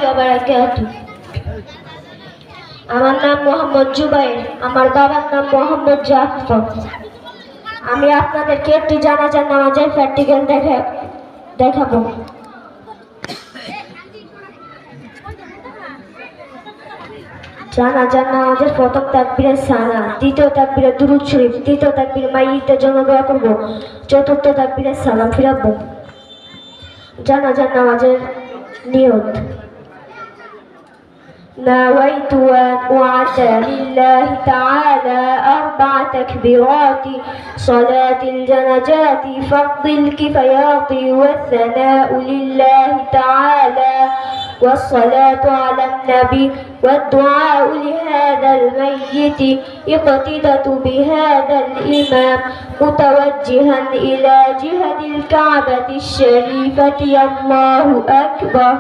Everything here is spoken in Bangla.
ওয়া বারাকাতুহু। আমার নাম মোহাম্মদ জুবাইর, আমার বাবার নাম মোহাম্মদ জাফর। আমি আপনাদেরকে একটি জানাজার নামাজের প্র্যাকটিক্যাল দেখাবো। জানাজার নামাজের প্রথম তাকবীরে সালাত, দ্বিতীয় তাকবীরে দুরূদ শরীফ, তৃতীয় তাকবীরে মাইয়িতের জন্য দোয়া করব, চতুর্থ তাকবীরে সালাম ফিরাবো। জানাজার নামাজের নিয়ত: نويت أن أعطي لله تعالى 4 تكبيرات صلاة الجنازات فرض الكفايات والثناء لله تعالى والصلاة على النبي والدعاء لهذا الميت اقتدت بهذا الإمام متوجها إلى جهة الكعبة الشريفة الله أكبر.